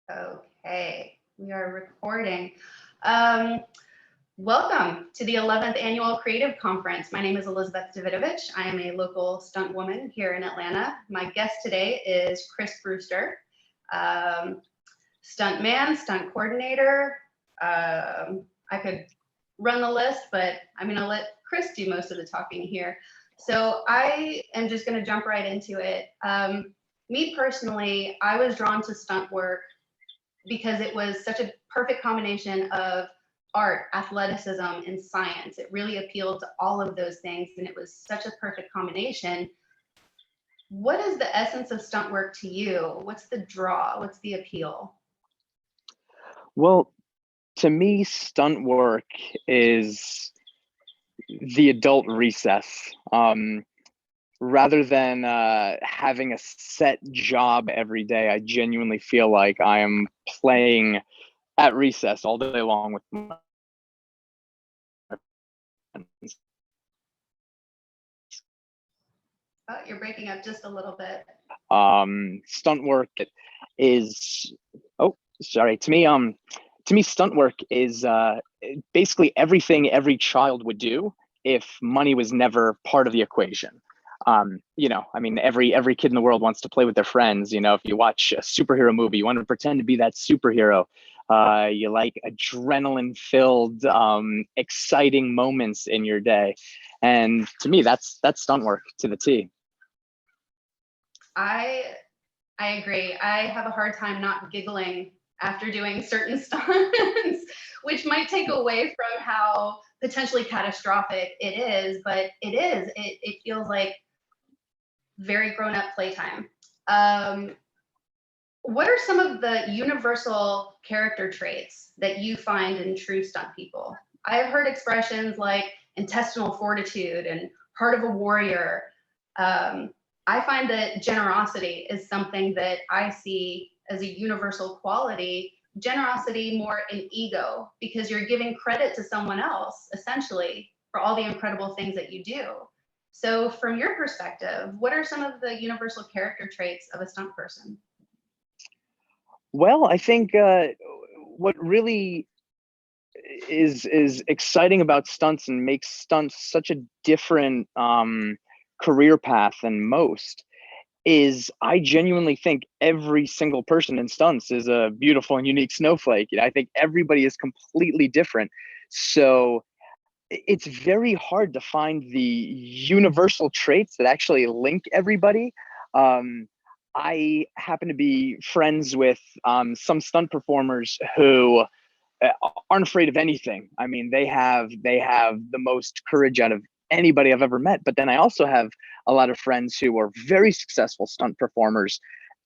Okay, we are recording. Um, Welcome to the 11th Annual Creative Conference. My name is Elizabeth Davidovich. I am a local stunt woman here in Atlanta. My guest today is Chris Brewster, um, stunt man, stunt coordinator. I could run the list, but I'm going to let Chris do most of the talking here. So I am just going to jump right into it. Me personally, I was drawn to stunt work because it was such a perfect combination of art, athleticism, and science. It really appealed to all of those things, and it was such a perfect combination. What is the essence of stunt work to you? What's the draw? What's the appeal? Well, to me, stunt work is the adult recess. Rather than having a set job every day, I genuinely feel like I am playing at recess all day long with my friends. Oh, you're breaking up just a little bit. Stunt work is, oh, sorry. To me, stunt work is basically everything every child would do if money was never part of the equation. I mean, every kid in the world wants to play with their friends. If you watch a superhero movie, you want to pretend to be that superhero. You like adrenaline-filled, exciting moments in your day, and to me, that's stunt work to the T. I I agree. I have a hard time not giggling after doing certain stunts, which might take away from how potentially catastrophic it is, but it is. It feels like very grown up playtime. Um, what are some of the universal character traits that you find in true stunt people? I have heard expressions like intestinal fortitude and heart of a warrior. Um, I find that generosity is something that I see as a universal quality. Generosity more in ego, because you're giving credit to someone else essentially for all the incredible things that you do. So, from your perspective, what are some of the universal character traits of a stunt person? Well, I think what really is exciting about stunts and makes stunts such a different career path than most is I genuinely think every single person in stunts is a beautiful and unique snowflake. I think everybody is completely different. So it's very hard to find the universal traits that actually link everybody. Um, I happen to be friends with some stunt performers who uh, aren't afraid of anything. I mean, they have the most courage out of anybody I've ever met. But then I also have a lot of friends who are very successful stunt performers,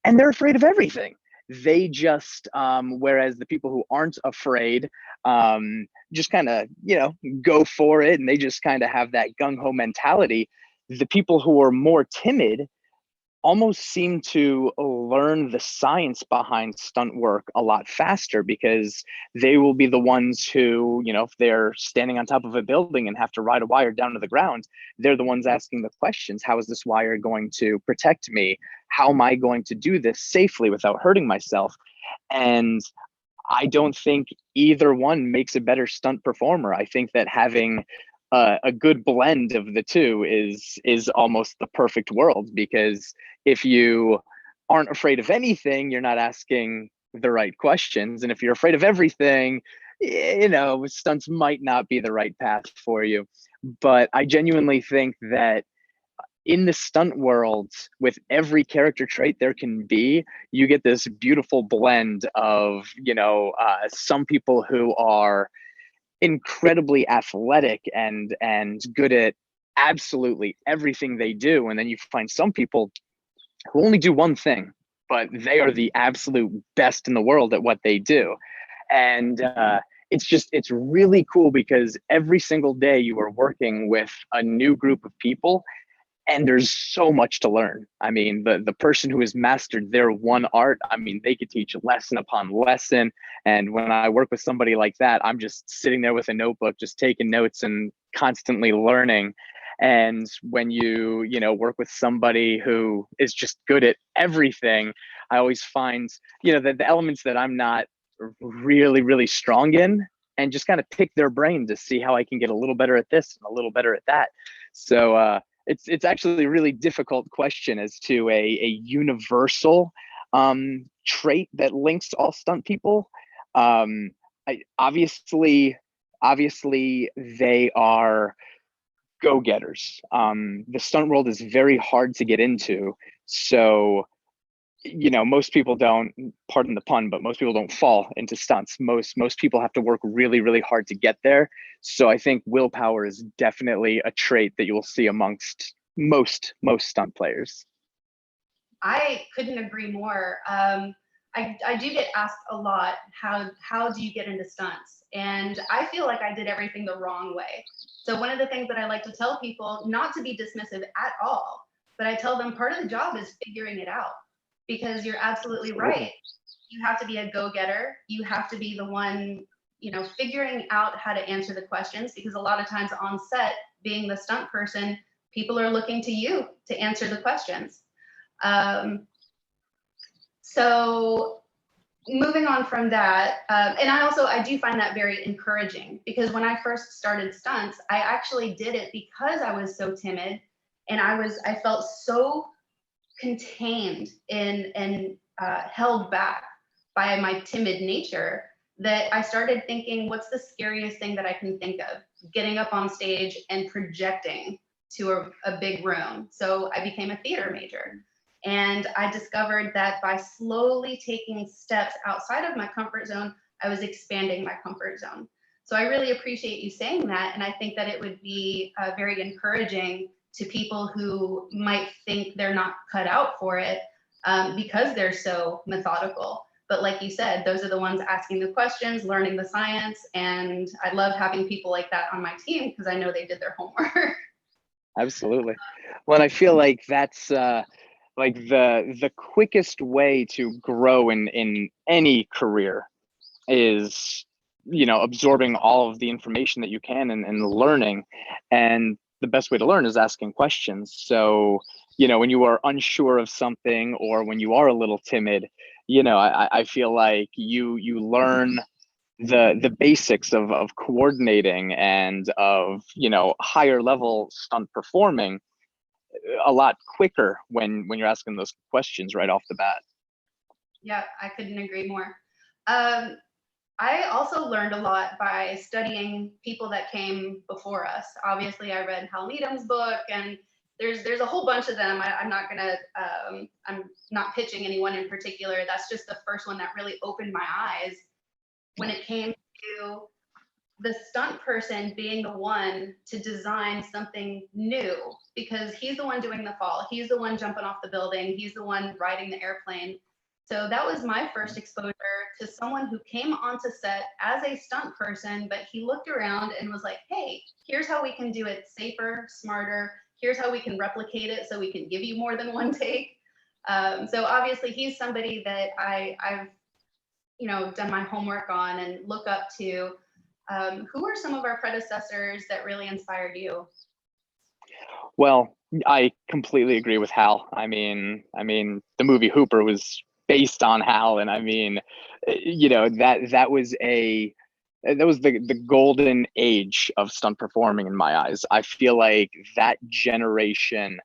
and they're afraid of everything. They just whereas the people who aren't afraid just kind of go for it, and they just kind of have that gung ho mentality. The people who are more timid almost seem to learn the science behind stunt work a lot faster because they will be the ones who, if they're standing on top of a building and have to ride a wire down to the ground, they're the ones asking the questions. How is this wire going to protect me? How am I going to do this safely without hurting myself? And I don't think either one makes a better stunt performer. I think that having a good blend of the two is almost the perfect world, because if you aren't afraid of anything, you're not asking the right questions, and if you're afraid of everything, stunts might not be the right path for you. But I genuinely think that in the stunt world, with every character trait there can be, you get this beautiful blend of some people who are incredibly athletic and good at absolutely everything they do, and then you find some people who only do one thing, but they are the absolute best in the world at what they do. And it's really cool because every single day you are working with a new group of people, and there's so much to learn. I mean, the person who has mastered their one art, I mean, they could teach lesson upon lesson. And when I work with somebody like that, I'm just sitting there with a notebook, just taking notes and constantly learning. And when you know, work with somebody who is just good at everything, I always find, you know, that the elements that I'm not really strong in, and just kind of pick their brain to see how I can get a little better at this and a little better at that. So it's actually a really difficult question as to a universal trait that links all stunt people. Obviously they are go-getters. The stunt world is very hard to get into, so you know, most people don't, pardon the pun, but most people don't fall into stunts. Most people have to work really hard to get there. So I think willpower is definitely a trait that you will see amongst most stunt players. I couldn't agree more. I do get asked a lot, how do you get into stunts? And I feel like I did everything the wrong way. So one of the things that I like to tell people, not to be dismissive at all, but I tell them part of the job is figuring it out, because you're absolutely right. You have to be a go-getter. You have to be the one, you know, figuring out how to answer the questions, because a lot of times on set, being the stunt person, people are looking to you to answer the questions. So moving on from that, and I do find that very encouraging, because when I first started stunts, I actually did it because I was so timid, and I felt so contained and held back by my timid nature, that I started thinking, what's the scariest thing that I can think of? Getting up on stage and projecting to a big room. So I became a theater major. And I discovered that by slowly taking steps outside of my comfort zone, I was expanding my comfort zone. So I really appreciate you saying that. And I think that it would be very encouraging to people who might think they're not cut out for it because they're so methodical. But like you said, those are the ones asking the questions, learning the science. And I love having people like that on my team, because I know they did their homework. Absolutely. Well, and I feel like that's like the quickest way to grow in any career is, you know, absorbing all of the information that you can and learning. And the best way to learn is asking questions. So, you know, when you are unsure of something, or when you are a little timid, you know, I feel like you learn the basics of coordinating and of, you know, higher level stunt performing a lot quicker when you're asking those questions right off the bat. Yeah, I couldn't agree more. I also learned a lot by studying people that came before us. Obviously, I read Hal Needham's book, and there's a whole bunch of them. I'm not pitching anyone in particular. That's just the first one that really opened my eyes when it came to the stunt person being the one to design something new, because he's the one doing the fall. He's the one jumping off the building. He's the one riding the airplane. So that was my first exposure to someone who came onto set as a stunt person, but he looked around and was like, hey, here's how we can do it safer, smarter. Here's how we can replicate it so we can give you more than one take. So obviously he's somebody that I've, you know, done my homework on and look up to. Who are some of our predecessors that really inspired you? Well, I completely agree with Hal. I mean, the movie Hooper was based on Hal, and I mean, you know, that was the golden age of stunt performing in my eyes. I feel like that generation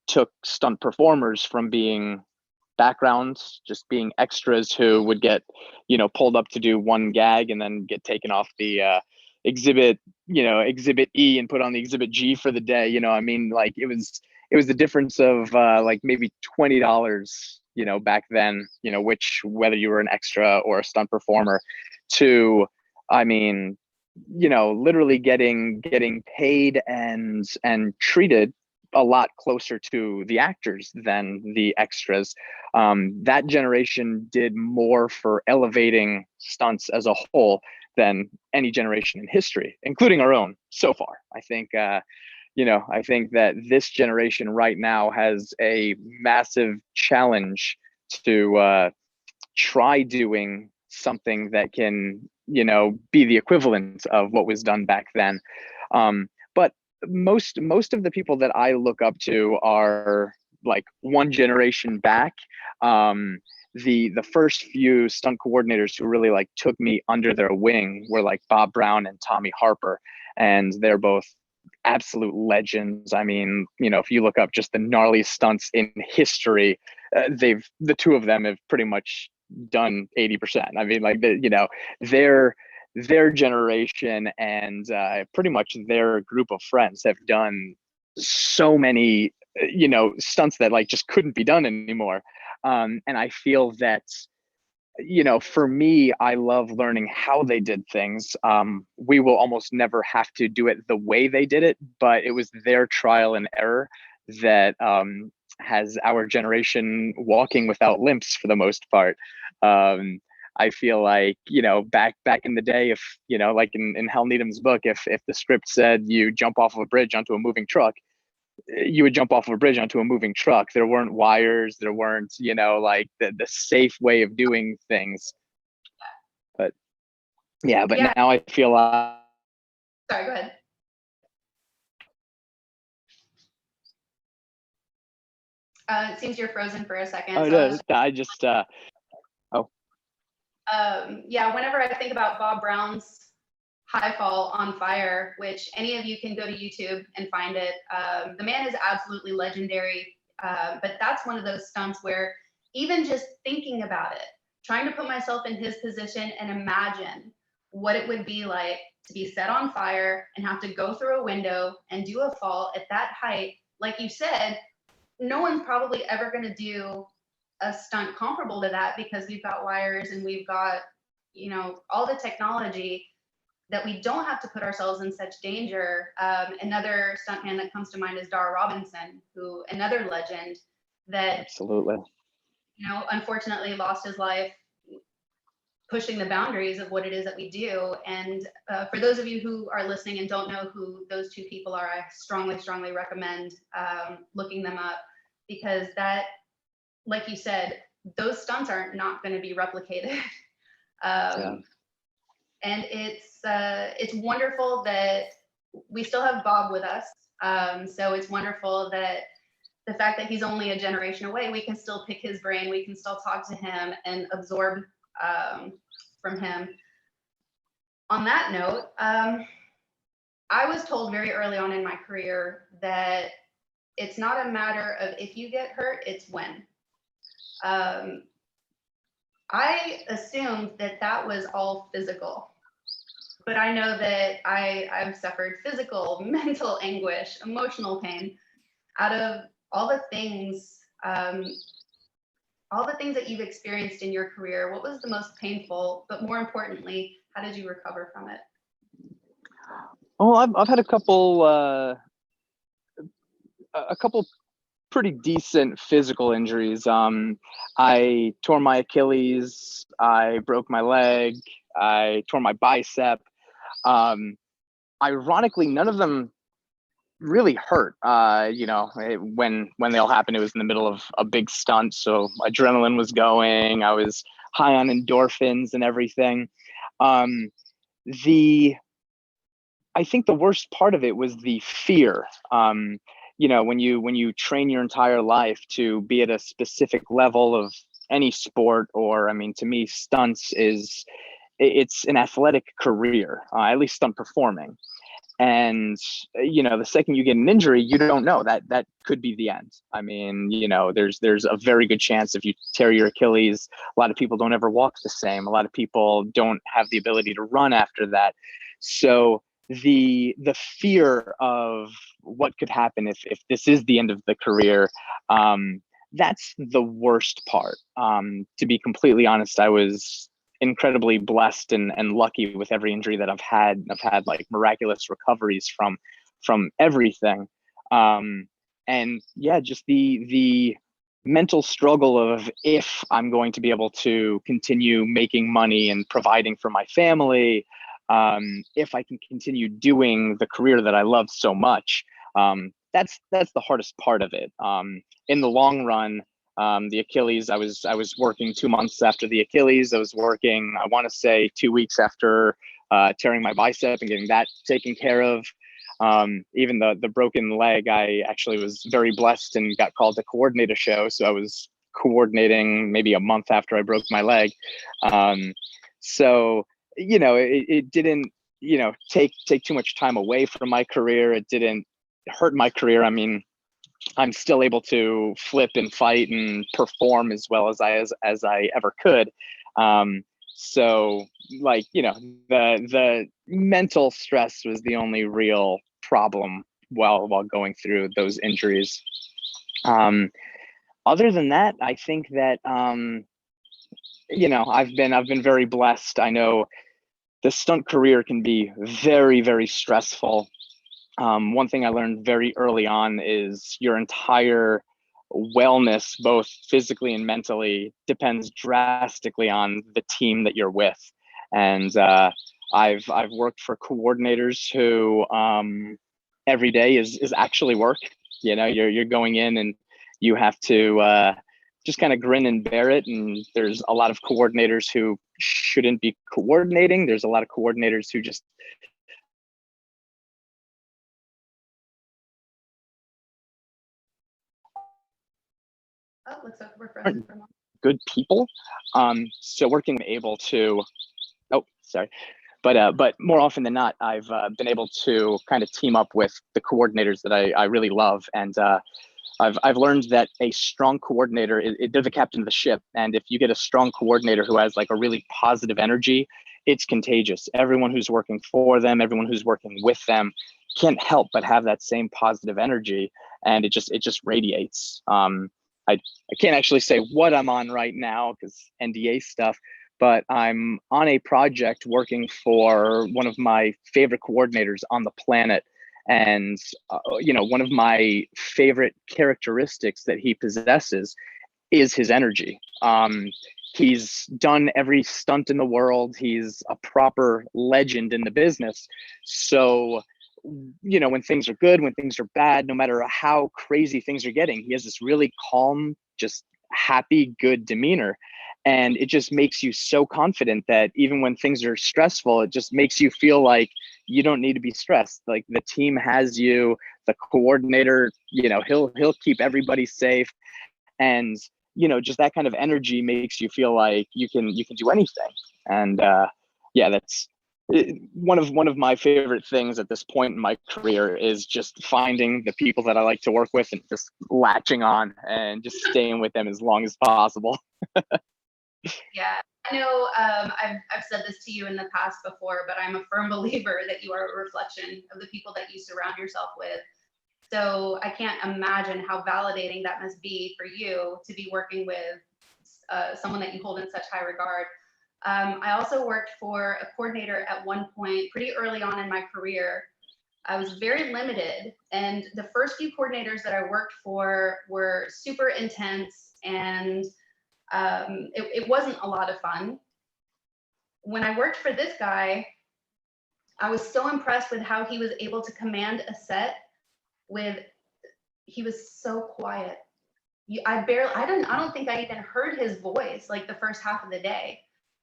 took stunt performers from being backgrounds, just being extras who would get, you know, pulled up to do one gag and then get taken off the exhibit E and put on the exhibit G for the day. You know, I mean, like it was the difference of like maybe $20, you know, back then, you know, whether you were an extra or a stunt performer, to, I mean, you know, literally getting paid and treated a lot closer to the actors than the extras. That generation did more for elevating stunts as a whole than any generation in history, including our own so far. I think, you know, I think that this generation right now has a massive challenge to try doing something that can, you know, be the equivalent of what was done back then. But most of the people that I look up to are like one generation back. The first few stunt coordinators who really like took me under their wing were like Bob Brown and Tommy Harper, and they're both absolute legends. I mean, if you look up just the gnarliest stunts in history, the two of them have pretty much done 80%. I mean, like their generation and pretty much their group of friends have done so many stunts that like just couldn't be done anymore. And I feel that for me, I love learning how they did things. We will almost never have to do it the way they did it, but it was their trial and error that has our generation walking without limps for the most part. I feel like, back in the day, if, like in Hal Needham's book, if the script said you jump off of a bridge onto a moving truck, you would jump off of a bridge onto a moving truck. There weren't wires. There weren't, like the safe way of doing things. But yeah, now I feel sorry, go ahead. It seems you're frozen for a second. Oh, no, I just, yeah, whenever I think about Bob Brown's High Fall on Fire, which any of you can go to YouTube and find it. The man is absolutely legendary, but that's one of those stunts where even just thinking about it, trying to put myself in his position and imagine what it would be like to be set on fire and have to go through a window and do a fall at that height. Like you said, no one's probably ever going to do a stunt comparable to that because we've got wires and we've got, all the technology that we don't have to put ourselves in such danger. Another stuntman that comes to mind is Dar Robinson, who another legend that absolutely, unfortunately lost his life pushing the boundaries of what it is that we do. And for those of you who are listening and don't know who those two people are, I strongly recommend looking them up, because that, like you said, those stunts are not going to be replicated. And it's wonderful that we still have Bob with us. So it's wonderful that the fact that he's only a generation away, we can still pick his brain, we can still talk to him and absorb from him. On that note, I was told very early on in my career that it's not a matter of if you get hurt, it's when. I assumed that was all physical, but I know that I've suffered physical, mental anguish, emotional pain. Out of all the things that you've experienced in your career, what was the most painful, but more importantly, how did you recover from it? Oh, I've had a couple pretty decent physical injuries. I tore my Achilles, I broke my leg, I tore my bicep. Ironically, none of them really hurt. When they all happened, it was in the middle of a big stunt, so adrenaline was going. I was high on endorphins and everything. I think the worst part of it was the fear. When you train your entire life to be at a specific level of any sport, or to me, stunts it's an athletic career, at least stunt performing. And the second you get an injury, you don't know that could be the end. There's a very good chance if you tear your Achilles, a lot of people don't ever walk the same. A lot of people don't have the ability to run after that. So the fear of what could happen if this is the end of the career, that's the worst part. To be completely honest, I was incredibly blessed and lucky with every injury that I've had. I've had like miraculous recoveries from everything. And yeah, just the mental struggle of if I'm going to be able to continue making money and providing for my family, if I can continue doing the career that I love so much. That's the hardest part of it. In the long run, the Achilles, I was working 2 months after the Achilles. I was working, I want to say 2 weeks after tearing my bicep and getting that taken care of. Even the broken leg, I actually was very blessed and got called to coordinate a show. So I was coordinating maybe a month after I broke my leg. So, it didn't, take too much time away from my career. It didn't hurt my career. I mean, I'm still able to flip and fight and perform as well as I ever could. So like, the mental stress was the only real problem while going through those injuries. Other than that, I think that I've been very blessed. I know the stunt career can be very, very stressful. One thing I learned very early on is your entire wellness, both physically and mentally, depends drastically on the team that you're with. And I've worked for coordinators who every day is actually work. You're going in and you have to just kind of grin and bear it. And there's a lot of coordinators who shouldn't be coordinating. There's a lot of coordinators who just looks like we're frozen for a moment. Good people. So working able to, but more often than not, I've been able to kind of team up with the coordinators that I really love. And I've learned that a strong coordinator, they're the captain of the ship. And if you get a strong coordinator who has like a really positive energy, it's contagious. Everyone who's working for them, everyone who's working with them can't help but have that same positive energy. And it just radiates. I can't actually say what I'm on right now because NDA stuff, but I'm on a project working for one of my favorite coordinators on the planet. And, one of my favorite characteristics that he possesses is his energy. He's done every stunt in the world. He's a proper legend in the business. So, when things are good, when things are bad, no matter how crazy things are getting, he has this really calm, just happy, good demeanor. And it just makes you so confident that even when things are stressful, it just makes you feel like you don't need to be stressed. Like the team has you, the coordinator, he'll keep everybody safe. And, just that kind of energy makes you feel like you can do anything. And that's one of my favorite things at this point in my career is just finding the people that I like to work with and just latching on and just staying with them as long as possible. Yeah, I know I've said this to you in the past before, but I'm a firm believer that you are a reflection of the people that you surround yourself with. So I can't imagine how validating that must be for you to be working with someone that you hold in such high regard. I also worked for a coordinator at one point pretty early on in my career. I was very limited, and the first few coordinators that I worked for were super intense, and it wasn't a lot of fun. When I worked for this guy, I was so impressed with how he was able to command a set he was so quiet. I don't think I even heard his voice like the first half of the day,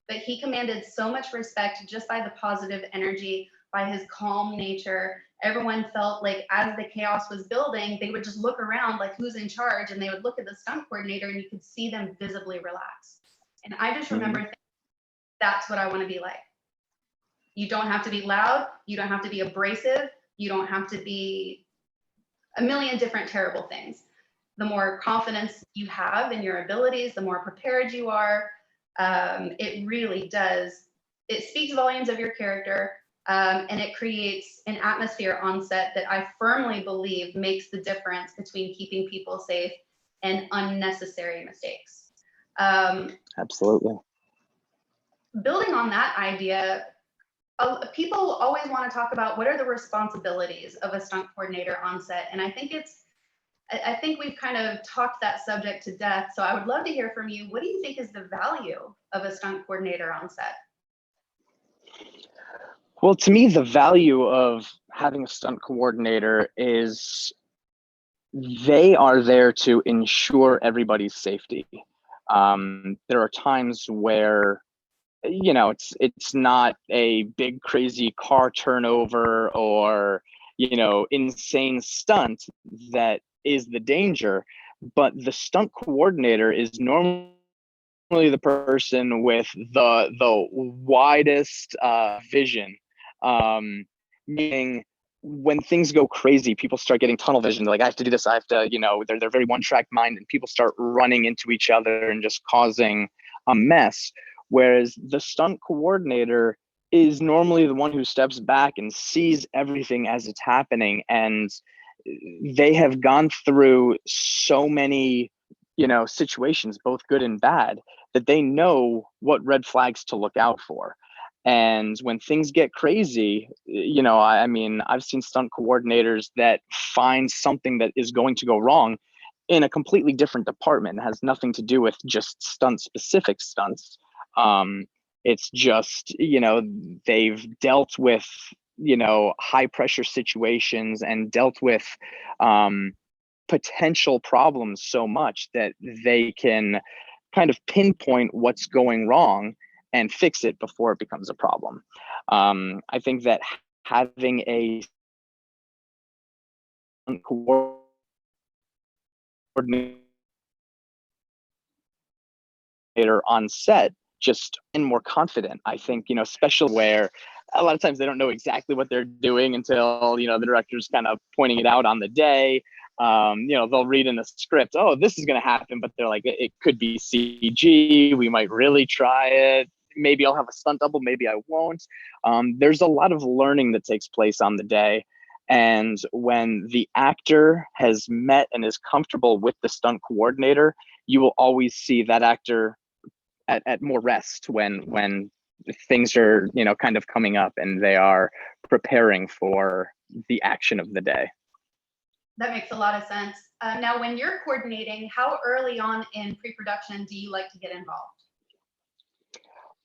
but he commanded so much respect just by the positive energy, by his calm nature. Everyone felt like as the chaos was building, they would just look around like who's in charge, and they would look at the stunt coordinator and you could see them visibly relax. And I just remember thinking, that's what I want to be like. You don't have to be loud. You don't have to be abrasive. You don't have to be a million different terrible things. The more confidence you have in your abilities, the more prepared you are. It really does. It speaks volumes of your character, and it creates an atmosphere on set that I firmly believe makes the difference between keeping people safe and unnecessary mistakes. Absolutely. Building on that idea, people always want to talk about what are the responsibilities of a stunt coordinator on set, and I think we've kind of talked that subject to death. So I would love to hear from you. What do you think is the value of a stunt coordinator on set? Well, to me, the value of having a stunt coordinator is they are there to ensure everybody's safety. There are times where it's not a big crazy car turnover or insane stunt that is the danger. But the stunt coordinator is normally the person with the widest vision, meaning when things go crazy, people start getting tunnel vision. They're like, I have to do this. I have to, they're very one-track mind, and people start running into each other and just causing a mess. Whereas the stunt coordinator is normally the one who steps back and sees everything as it's happening. And they have gone through so many, situations, both good and bad, that they know what red flags to look out for. And when things get crazy, I've seen stunt coordinators that find something that is going to go wrong in a completely different department. It has nothing to do with just specific stunts. It's just, they've dealt with, high pressure situations and dealt with potential problems so much that they can kind of pinpoint what's going wrong and fix it before it becomes a problem. I think that having a coordinator on set just and more confident. I think, especially where a lot of times they don't know exactly what they're doing until, the director's kind of pointing it out on the day. They'll read in the script, oh, this is going to happen, but they're like, it could be CG. We might really try it. Maybe I'll have a stunt double. Maybe I won't. There's a lot of learning that takes place on the day. And when the actor has met and is comfortable with the stunt coordinator, you will always see that actor at more rest when things are, kind of coming up and they are preparing for the action of the day. That makes a lot of sense. Now, when you're coordinating, how early on in pre-production do you like to get involved?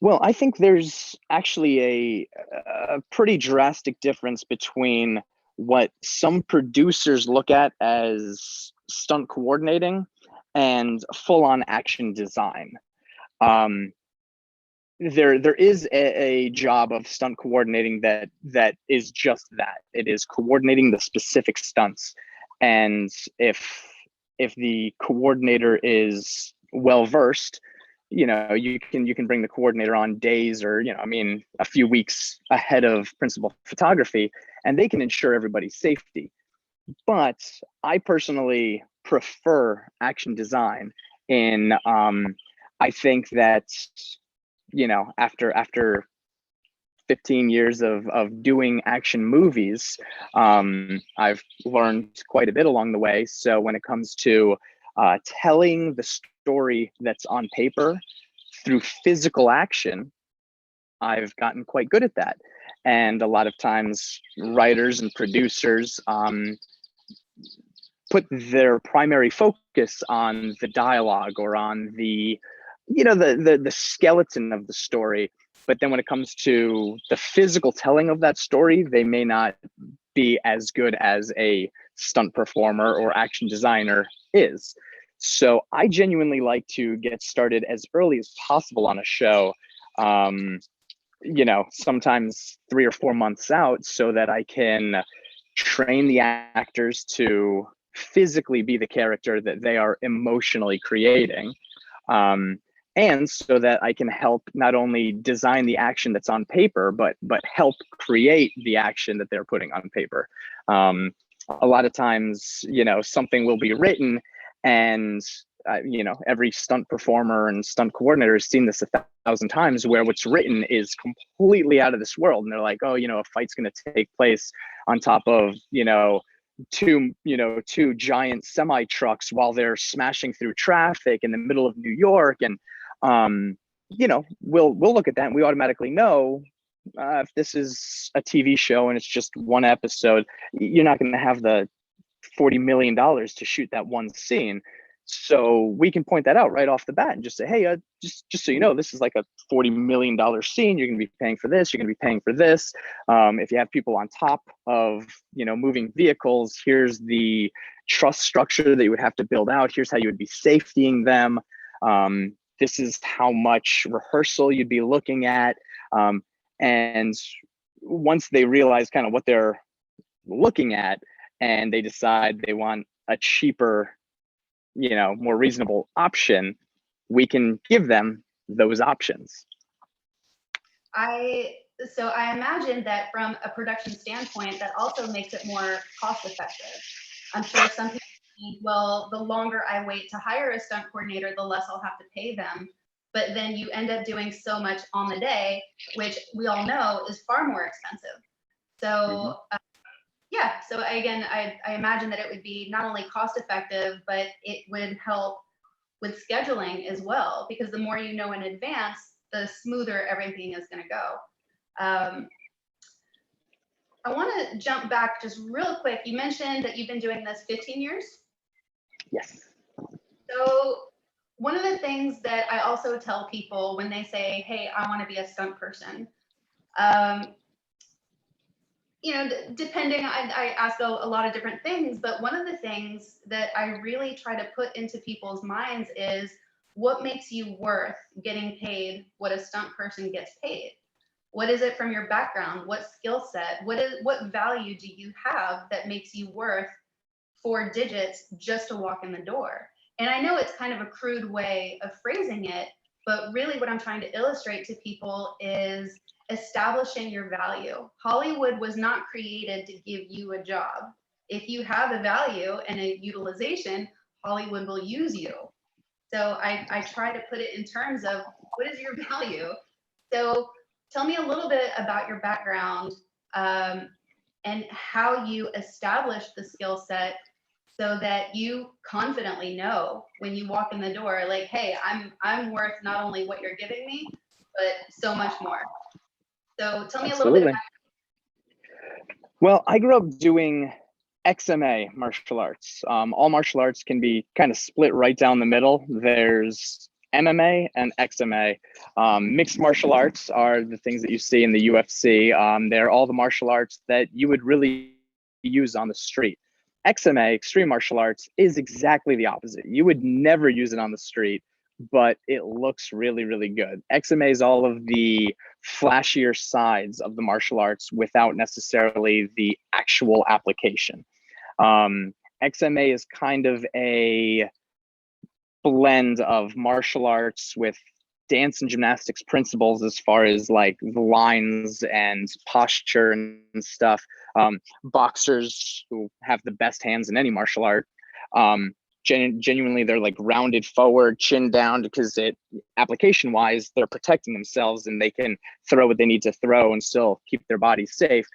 Well, I think there's actually a pretty drastic difference between what some producers look at as stunt coordinating and full-on action design. There is a job of stunt coordinating that is just that. It is coordinating the specific stunts. And if the coordinator is well versed, you can bring the coordinator on days or, a few weeks ahead of principal photography, and they can ensure everybody's safety. But I personally prefer action design in, I think that, after 15 years of doing action movies, I've learned quite a bit along the way. So when it comes to telling the story that's on paper through physical action, I've gotten quite good at that. And a lot of times writers and producers put their primary focus on the dialogue or on the skeleton of the story. But then when it comes to the physical telling of that story, they may not be as good as a stunt performer or action designer is. So I genuinely like to get started as early as possible on a show, sometimes 3 or 4 months out, so that I can train the actors to physically be the character that they are emotionally creating. And so that I can help not only design the action that's on paper, but help create the action that they're putting on paper. A lot of times, something will be written and, every stunt performer and stunt coordinator has seen this 1,000 times, where what's written is completely out of this world. And they're like, oh, a fight's going to take place on top of, two giant semi trucks while they're smashing through traffic in the middle of New York. And we'll look at that and we automatically know if this is a TV show and it's just one episode, you're not going to have the $40 million to shoot that one scene. So we can point that out right off the bat and just say, hey, just so you know, this is like a $40 million scene. You're going to be paying for this. You're going to be paying for this. If you have people on top of, moving vehicles, here's the trust structure that you would have to build out. Here's how you would be safetying them. This is how much rehearsal you'd be looking at. And once they realize kind of what they're looking at, and they decide they want a cheaper, more reasonable option, we can give them those options. So I imagine that from a production standpoint, that also makes it more cost effective. I'm sure some people think, well, the longer I wait to hire a stunt coordinator, the less I'll have to pay them. But then you end up doing so much on the day, which we all know is far more expensive. So yeah, so again, I imagine that it would be not only cost effective, but it would help with scheduling as well, because the more you know in advance, the smoother everything is going to go. I want to jump back just real quick. You mentioned that you've been doing this 15 years. Yes. So one of the things that I also tell people when they say, hey, I want to be a stunt person, depending, I ask a lot of different things, but one of the things that I really try to put into people's minds is what makes you worth getting paid what a stunt person gets paid? What is it from your background? What skill set? What value do you have that makes you worth 4 digits just to walk in the door? And I know it's kind of a crude way of phrasing it, but really what I'm trying to illustrate to people is establishing your value. Hollywood was not created to give you a job. If you have a value and a utilization, Hollywood will use you. So I try to put it in terms of what is your value? So tell me a little bit about your background and how you established the skill set so that you confidently know when you walk in the door, like, hey, I'm worth not only what you're giving me, but so much more. So tell me a little bit about. Well, I grew up doing XMA martial arts. All martial arts can be kind of split right down the middle. There's MMA and XMA. Mixed martial arts are the things that you see in the UFC. They're all the martial arts that you would really use on the street. XMA, extreme martial arts, is exactly the opposite. You would never use it on the street, but it looks really, really good. XMA is all of the flashier sides of the martial arts without necessarily the actual application. XMA is kind of a blend of martial arts with dance and gymnastics principles as far as like the lines and posture and stuff. Boxers who have the best hands in any martial art, genuinely they're like rounded forward, chin down, because application wise they're protecting themselves and they can throw what they need to throw and still keep their body safe.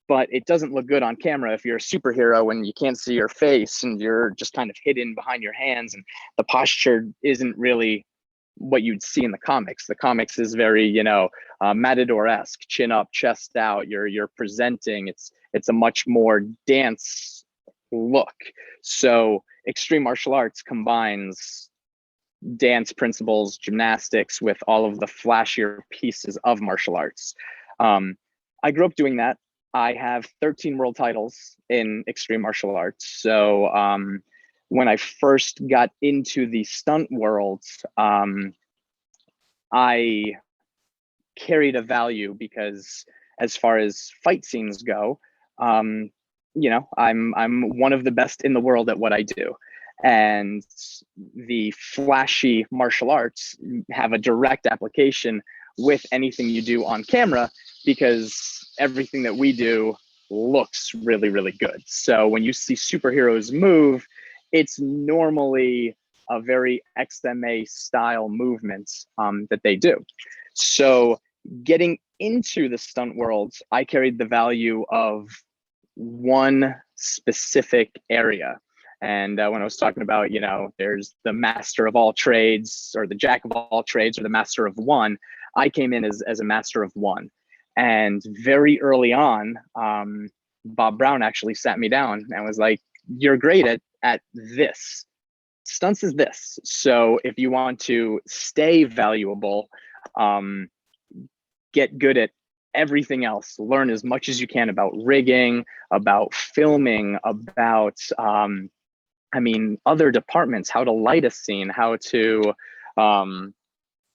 But it doesn't look good on camera if you're a superhero and you can't see your face and you're just kind of hidden behind your hands, and the posture isn't really what you'd see in the comics. The comics is very, Matador-esque, chin up, chest out. You're presenting. It's a much more dance look. So extreme martial arts combines dance principles, gymnastics with all of the flashier pieces of martial arts. I grew up doing that. I have 13 world titles in extreme martial arts. So when I first got into the stunt world, I carried a value because as far as fight scenes go, I'm one of the best in the world at what I do. And the flashy martial arts have a direct application with anything you do on camera, because everything that we do looks really, really good. So when you see superheroes move, it's normally a very XMA style movement that they do. So getting into the stunt world, I carried the value of one specific area. And when I was talking about, there's the master of all trades or the jack of all trades or the master of one, I came in as a master of one. And very early on, Bob Brown actually sat me down and was like, you're great at this. Stunts is this. So if you want to stay valuable, get good at everything else, learn as much as you can about rigging, about filming, about, other departments, how to light a scene, how to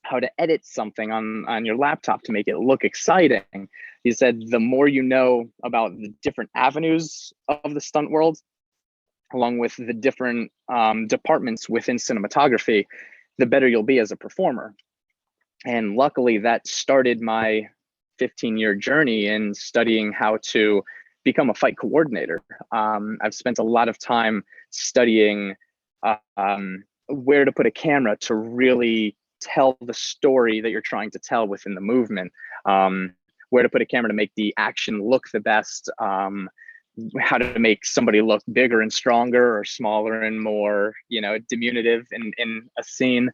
how to edit something on your laptop to make it look exciting. He said the more you know about the different avenues of the stunt world, along with the different departments within cinematography, the better you'll be as a performer. And luckily that started my 15-year journey in studying how to become a fight coordinator. I've spent a lot of time studying where to put a camera to really tell the story that you're trying to tell within the movement, where to put a camera to make the action look the best, how to make somebody look bigger and stronger or smaller and more, diminutive in a scene.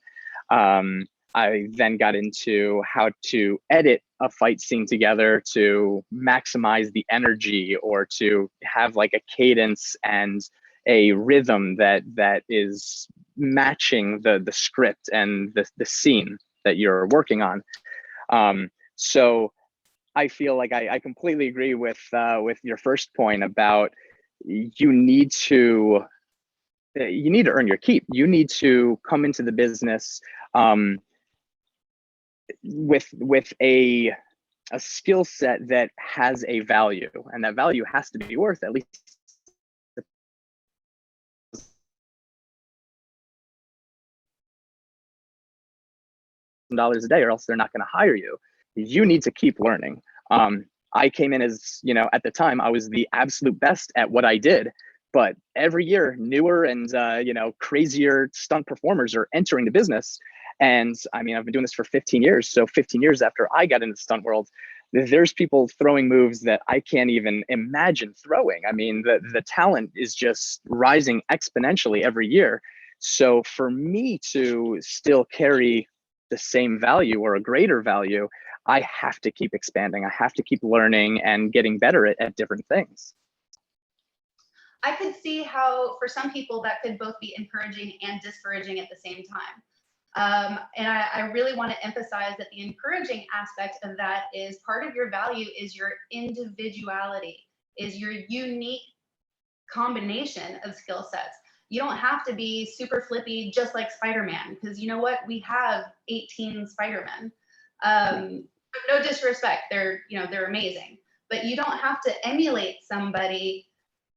I then got into how to edit a fight scene together to maximize the energy, or to have like a cadence and a rhythm that is matching the script and the scene that you're working on. So I feel like I completely agree with your first point about you need to earn your keep. You need to come into the business with a skill set that has a value, and that value has to be worth at least $1,000 a day, or else they're not going to hire you. You need to keep learning. I came in as, at the time I was the absolute best at what I did, but every year newer and crazier stunt performers are entering the business. And I mean, I've been doing this for 15 years. So 15 years after I got into the stunt world, there's people throwing moves that I can't even imagine throwing. I mean, the talent is just rising exponentially every year. So for me to still carry the same value or a greater value, I have to keep expanding. I have to keep learning and getting better at different things. I could see how for some people that could both be encouraging and discouraging at the same time. And I really want to emphasize that the encouraging aspect of that is part of your value is your individuality, is your unique combination of skill sets. You don't have to be super flippy just like Spider-Man, because you know what? We have 18 Spider-Men. No disrespect, they're amazing, but you don't have to emulate somebody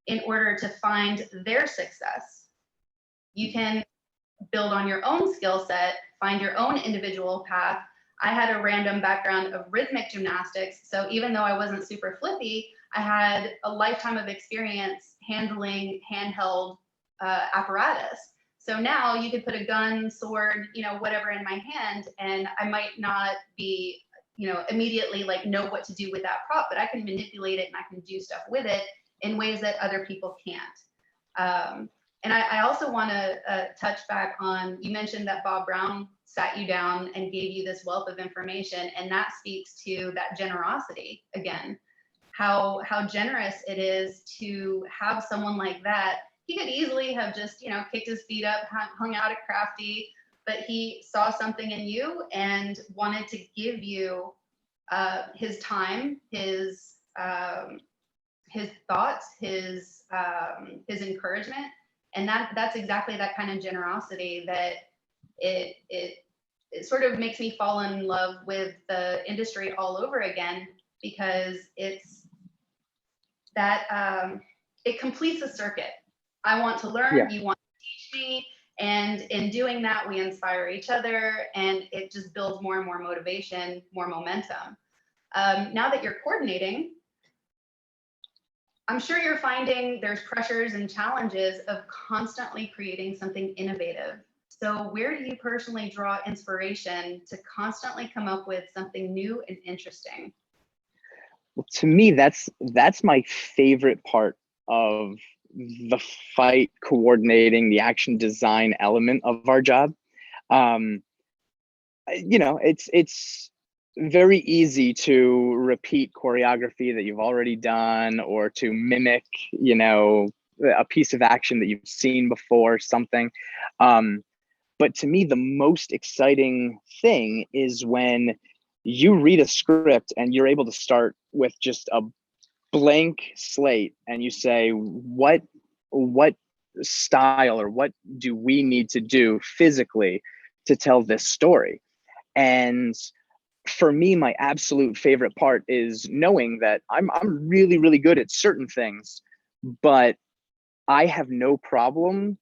in order to find their success. You can build on your own skill set, find your own individual path. I had a random background of rhythmic gymnastics, so even though I wasn't super flippy, I had a lifetime of experience handling handheld apparatus. So now you could put a gun, sword, whatever in my hand, and I might not be, immediately know what to do with that prop, but I can manipulate it and I can do stuff with it in ways that other people can't. And I also want to touch back on, you mentioned that Bob Brown sat you down and gave you this wealth of information, and that speaks to that generosity again, how generous it is to have someone like that. He could easily have just, kicked his feet up, hung out at Crafty, but he saw something in you and wanted to give you his time, his thoughts, his encouragement. And that's exactly that kind of generosity that it sort of makes me fall in love with the industry all over again, because it's that it completes a circuit. I want to learn, yeah. You want to teach me, and in doing that, we inspire each other, and it just builds more and more motivation, more momentum. Now that you're coordinating, I'm sure you're finding there's pressures and challenges of constantly creating something innovative. So where do you personally draw inspiration to constantly come up with something new and interesting? Well, to me, that's my favorite part of the fight coordinating, the action design element of our job. It's very easy to repeat choreography that you've already done, or to mimic, a piece of action that you've seen before, something. But to me, the most exciting thing is when you read a script and you're able to start with just a blank slate and you say, what style or what do we need to do physically to tell this story? And for me, my absolute favorite part is knowing that I'm really, really good at certain things, but I have no problem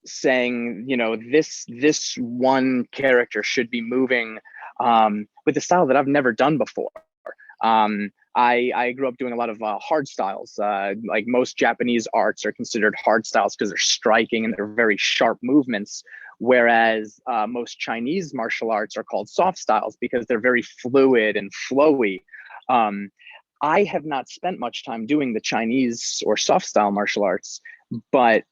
saying, you know, this one character should be moving with a style that I've never done before. I grew up doing a lot of hard styles. Like most Japanese arts are considered hard styles because they're striking and they're very sharp movements. Whereas most Chinese martial arts are called soft styles because they're very fluid and flowy. I have not spent much time doing the Chinese or soft style martial arts, but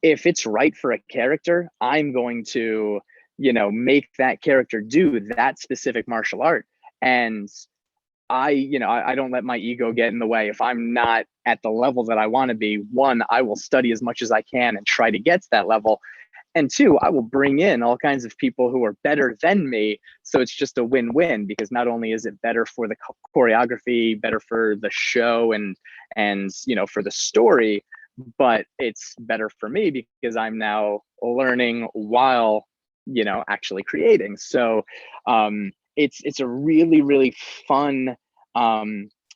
if it's right for a character, I'm going to, you know, make that character do that specific martial art. And I don't let my ego get in the way. If I'm not at the level that I want to be, one, I will study as much as I can and try to get to that level. And two, I will bring in all kinds of people who are better than me. So it's just a win-win, because not only is it better for the choreography, better for the show and you know, for the story, but it's better for me because I'm now learning while, you know, actually creating. So it's a really, really fun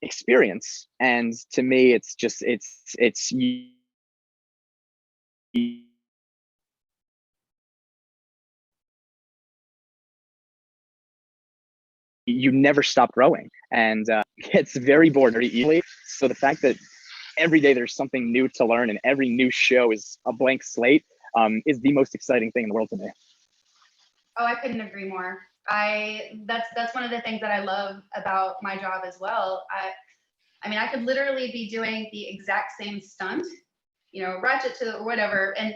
experience. And to me, it's just it's you never stop growing, and it's very bored very easily. So the fact that every day there's something new to learn and every new show is a blank slate is the most exciting thing in the world to me. Oh, I couldn't agree more. That's one of the things that I love about my job as well. I mean, I could literally be doing the exact same stunt, you know, ratchet to or whatever, and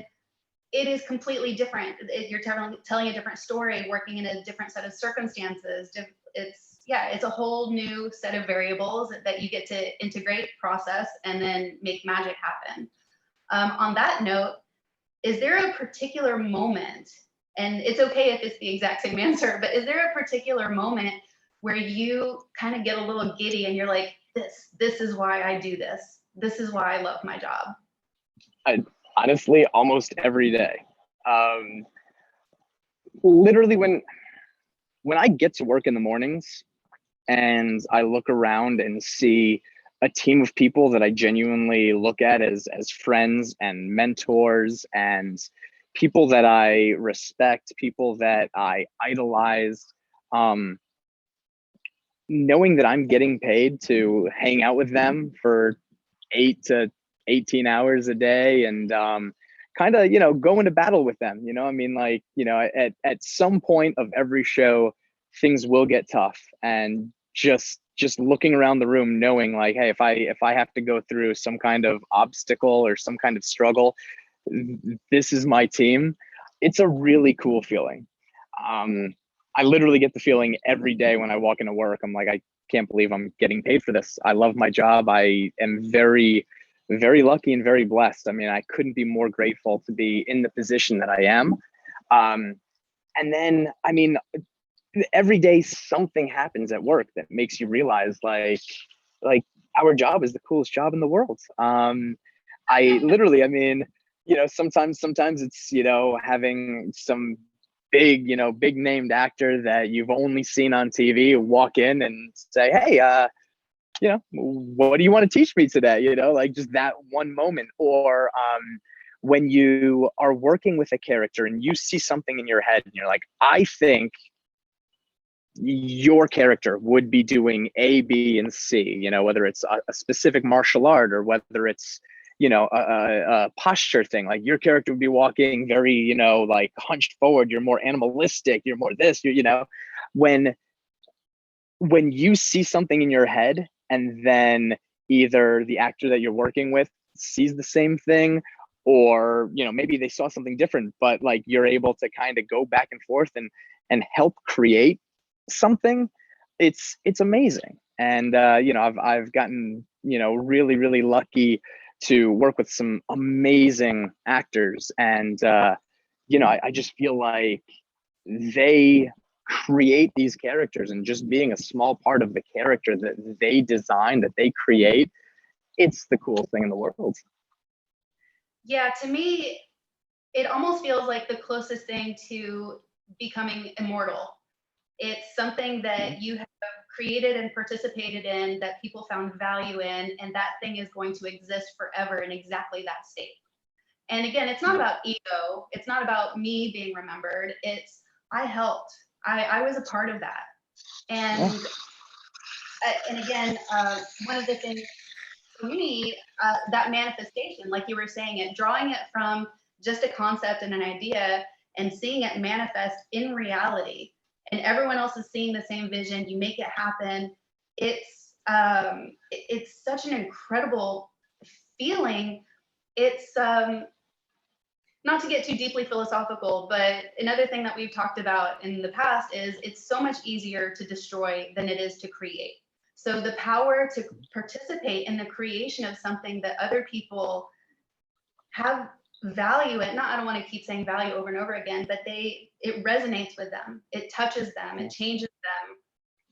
it is completely different. You're telling a different story, working in a different set of circumstances. It's a whole new set of variables that you get to integrate, process, and then make magic happen. On that note, is there a particular moment, and it's okay if it's the exact same answer, but is there a particular moment where you kind of get a little giddy and you're like, this is why I do this. This is why I love my job. Honestly, almost every day. Literally when I get to work in the mornings and I look around and see a team of people that I genuinely look at as friends and mentors and people that I respect, people that I idolize, knowing that I'm getting paid to hang out with them for 8 to 18 hours a day and kind of, you know, go into battle with them. You know, I mean, like, you know, at some point of every show, things will get tough, and just looking around the room knowing like, hey, if I have to go through some kind of obstacle or some kind of struggle, this is my team. It's a really cool feeling. I literally get the feeling every day when I walk into work. I'm like, I can't believe I'm getting paid for this. I love my job. I am very, very lucky and very blessed. I mean, I couldn't be more grateful to be in the position that I am. And then, I mean, every day something happens at work that makes you realize like our job is the coolest job in the world. I literally, I mean, you know, sometimes it's, you know, having some big, you know, big named actor that you've only seen on TV walk in and say, hey, you know, what do you want to teach me today? You know, like just that one moment. Or when you are working with a character and you see something in your head and you're like, I think your character would be doing A, B, and C, you know, whether it's a specific martial art or whether it's, you know, a posture thing. Like your character would be walking very, you know, like hunched forward. You're more animalistic. You're more this, you know, when you see something in your head and then either the actor that you're working with sees the same thing, or, you know, maybe they saw something different, but like you're able to kind of go back and forth and help create something, it's amazing. And you know, I've gotten, you know, really, really lucky to work with some amazing actors, and you know, I just feel like they create these characters, and just being a small part of the character that they design, that they create, it's the coolest thing in the world. Yeah, to me, it almost feels like the closest thing to becoming immortal. It's something that you have created and participated in, that people found value in, and that thing is going to exist forever in exactly that state. And again, it's not about ego. It's not about me being remembered. It's I helped. I was a part of that. And again, one of the things for me, that manifestation, like you were saying, it drawing it from just a concept and an idea and seeing it manifest in reality, and everyone else is seeing the same vision. You make it happen. It's such an incredible feeling. It's not to get too deeply philosophical, but another thing that we've talked about in the past is it's so much easier to destroy than it is to create. So the power to participate in the creation of something that other people have value in, I don't want to keep saying value over and over again, but it resonates with them, it touches them, it changes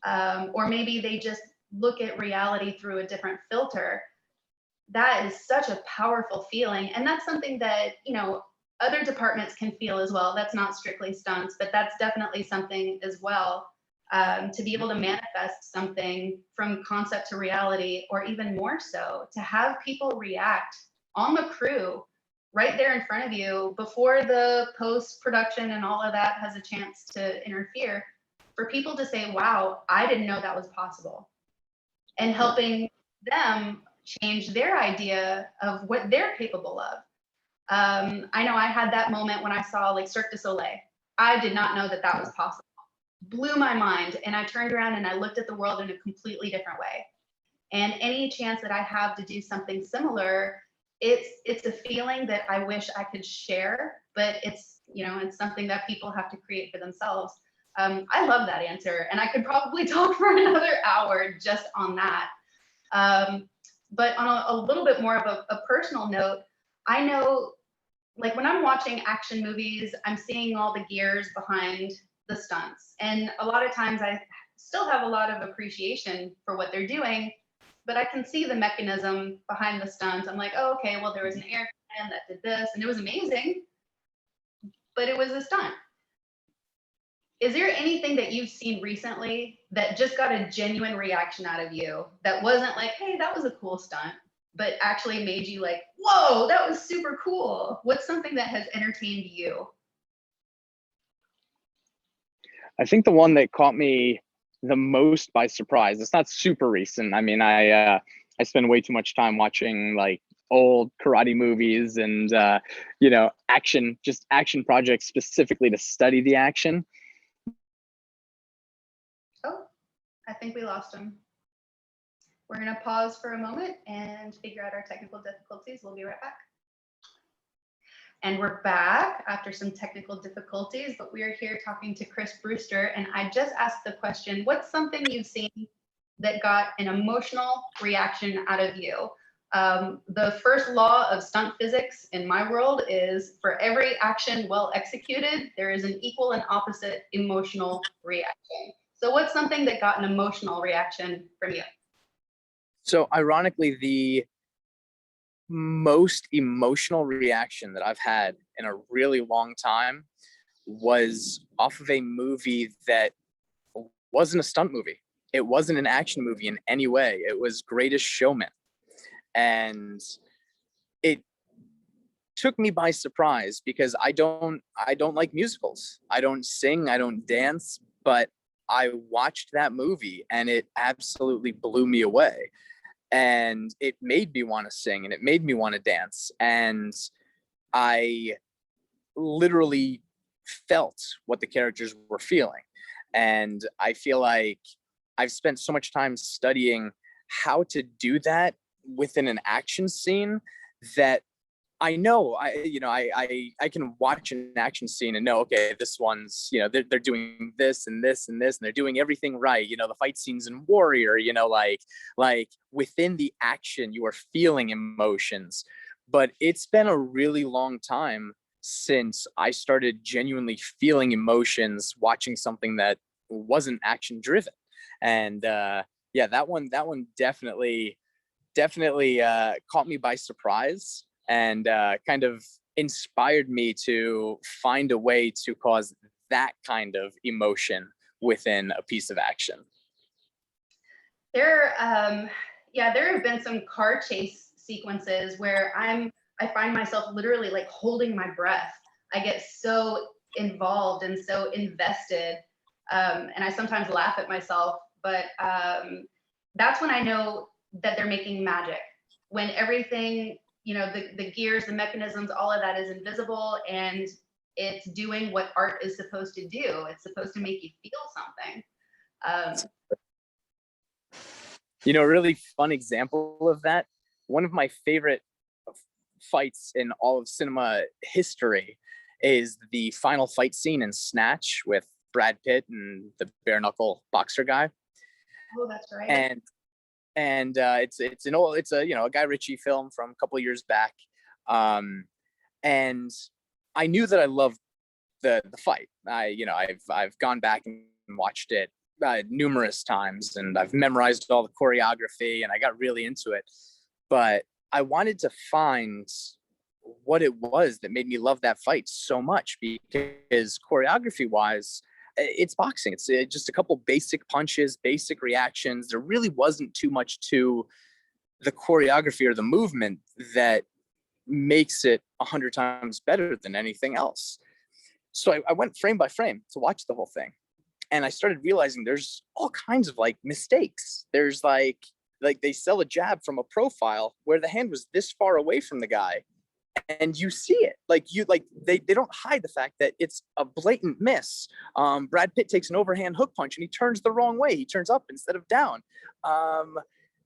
them, or maybe they just look at reality through a different filter. That is such a powerful feeling, and that's something that, you know, other departments can feel as well. That's not strictly stunts, but that's definitely something as well. To be able to manifest something from concept to reality, or even more so, to have people react on the crew right there in front of you before the post-production and all of that has a chance to interfere, for people to say, wow, I didn't know that was possible, and helping them change their idea of what they're capable of. I know I had that moment when I saw like Cirque du Soleil. I did not know that that was possible. Blew my mind, and I turned around and I looked at the world in a completely different way. And any chance that I have to do something similar, it's a feeling that I wish I could share, but it's, you know, it's something that people have to create for themselves. I love that answer, and I could probably talk for another hour just on that. But on a little bit more of a personal note, I know, like when I'm watching action movies, I'm seeing all the gears behind the stunts. And a lot of times I still have a lot of appreciation for what they're doing, but I can see the mechanism behind the stunts. I'm like, oh, okay, well, there was an airman that did this and it was amazing, but it was a stunt. Is there anything that you've seen recently that just got a genuine reaction out of you, that wasn't like, hey, that was a cool stunt, but actually made you like, whoa, that was super cool? What's something that has entertained you? I think the one that caught me the most by surprise, it's not super recent. I mean, I spend way too much time watching like old karate movies and you know, action projects specifically to study the action. Oh, I think we lost him. We're going to pause for a moment and figure out our technical difficulties. We'll be right back. And we're back after some technical difficulties, but we are here talking to Chris Brewster. And I just asked the question, what's something you've seen that got an emotional reaction out of you? The first law of stunt physics in my world is, for every action well executed, there is an equal and opposite emotional reaction. So what's something that got an emotional reaction from you? So ironically, the most emotional reaction that I've had in a really long time was off of a movie that wasn't a stunt movie. It wasn't an action movie in any way. It was Greatest Showman. And it took me by surprise because I don't like musicals. I don't sing, I don't dance, but I watched that movie and it absolutely blew me away. And it made me want to sing and it made me want to dance. And I literally felt what the characters were feeling. And I feel like I've spent so much time studying how to do that within an action scene that I know I can watch an action scene and know, okay, this one's, you know, they're doing this and this and this, and they're doing everything right. You know, the fight scenes in Warrior, you know, like within the action, you are feeling emotions. But it's been a really long time since I started genuinely feeling emotions watching something that wasn't action driven. And yeah, that one definitely caught me by surprise. And kind of inspired me to find a way to cause that kind of emotion within a piece of action? Yeah, there have been some car chase sequences where I find myself literally like holding my breath. I get so involved and so invested, and I sometimes laugh at myself. But that's when I know that they're making magic. When everything, the gears, the mechanisms, all of that is invisible, and it's doing what art is supposed to do. It's supposed to make you feel something. A really fun example of that, one of my favorite fights in all of cinema history is the final fight scene in Snatch with Brad Pitt and the bare knuckle boxer guy. Oh, that's right. And it's a Guy Ritchie film from a couple of years back, and I knew that I loved the fight. I've gone back and watched it numerous times, and I've memorized all the choreography, and I got really into it. But I wanted to find what it was that made me love that fight so much, because choreography wise, it's boxing. It's just a couple basic punches, basic reactions. There really wasn't too much to the choreography or the movement that makes it 100 times better than anything else. So I went frame by frame to watch the whole thing. And I started realizing there's all kinds of like mistakes. There's like they sell a jab from a profile where the hand was this far away from the guy, and you see it. They don't hide the fact that it's a blatant miss. Brad Pitt takes an overhand hook punch and he turns the wrong way. He turns up instead of down.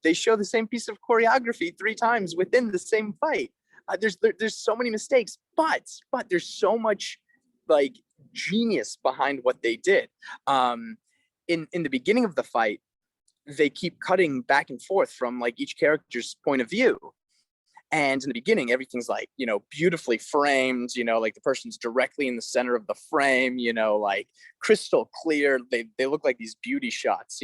They show the same piece of choreography 3 times within the same fight. There's so many mistakes, but there's so much like genius behind what they did. In the beginning of the fight, they keep cutting back and forth from like each character's point of view. And in the beginning, everything's like, beautifully framed, like the person's directly in the center of the frame, like crystal clear. They look like these beauty shots,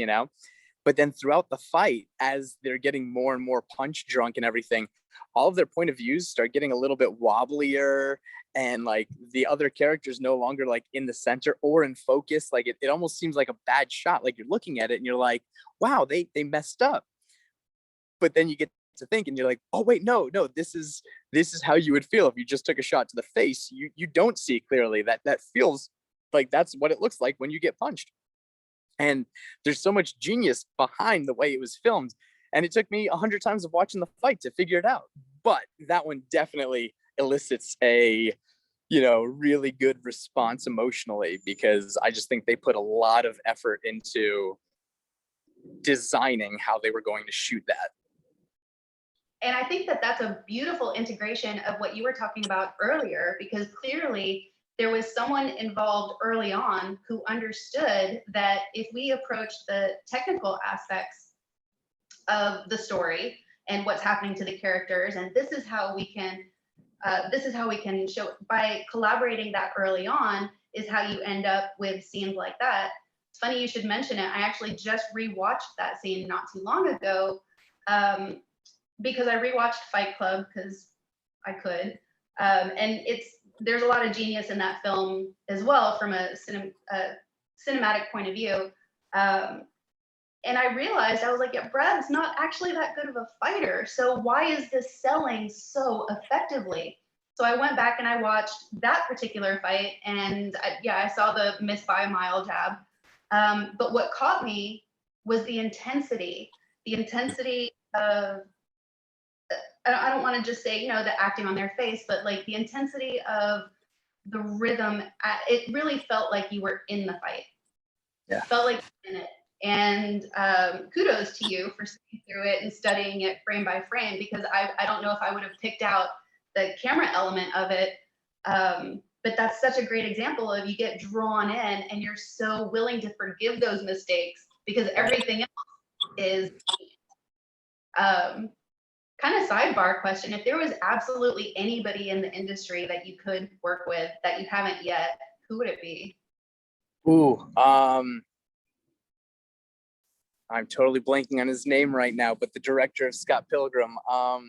But then throughout the fight, as they're getting more and more punch drunk and everything, all of their point of views start getting a little bit wobblier, and like the other characters no longer like in the center or in focus. Like it almost seems like a bad shot. Like you're looking at it and you're like, wow, they messed up. But then you get to think and you're like, oh wait, no, this is how you would feel if you just took a shot to the face. You don't see clearly. That feels like that's what it looks like when you get punched. And there's so much genius behind the way it was filmed. And it took me 100 times of watching the fight to figure it out. But that one definitely elicits a, really good response emotionally, because I just think they put a lot of effort into designing how they were going to shoot that. And I think that that's a beautiful integration of what you were talking about earlier, because clearly there was someone involved early on who understood that if we approach the technical aspects of the story and what's happening to the characters, and this is how we can show, by collaborating that early on, is how you end up with scenes like that. It's funny you should mention it. I actually just rewatched that scene not too long ago, because I rewatched Fight Club because I could, and there's a lot of genius in that film as well from a cinematic point of view. And I realized, I was like, yeah, Brad's not actually that good of a fighter. So why is this selling so effectively? So I went back and I watched that particular fight, and I saw the miss by a mile jab. But what caught me was the intensity of, I don't want to just say, the acting on their face, but like the intensity of the rhythm. It really felt like you were in the fight. Yeah. It felt like you were in it. And kudos to you for sitting through it and studying it frame by frame, because I don't know if I would have picked out the camera element of it. But that's such a great example of, you get drawn in and you're so willing to forgive those mistakes because everything else is kind of sidebar question. If there was absolutely anybody in the industry that you could work with that you haven't yet, who would it be? Ooh, I'm totally blanking on his name right now, but the director of Scott Pilgrim. Oh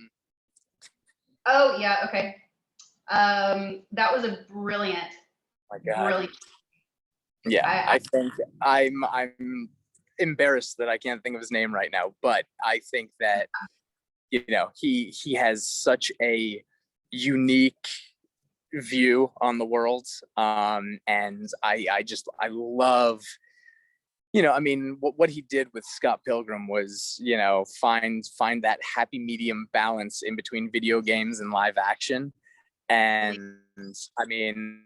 yeah, okay. That was a brilliant, my God. brilliant. Yeah, I I think I'm embarrassed that I can't think of his name right now, but I think that, you know, he has such a unique view on the world, and I love, you know, I mean, what he did with Scott Pilgrim was, you know, find that happy medium balance in between video games and live action. And I mean,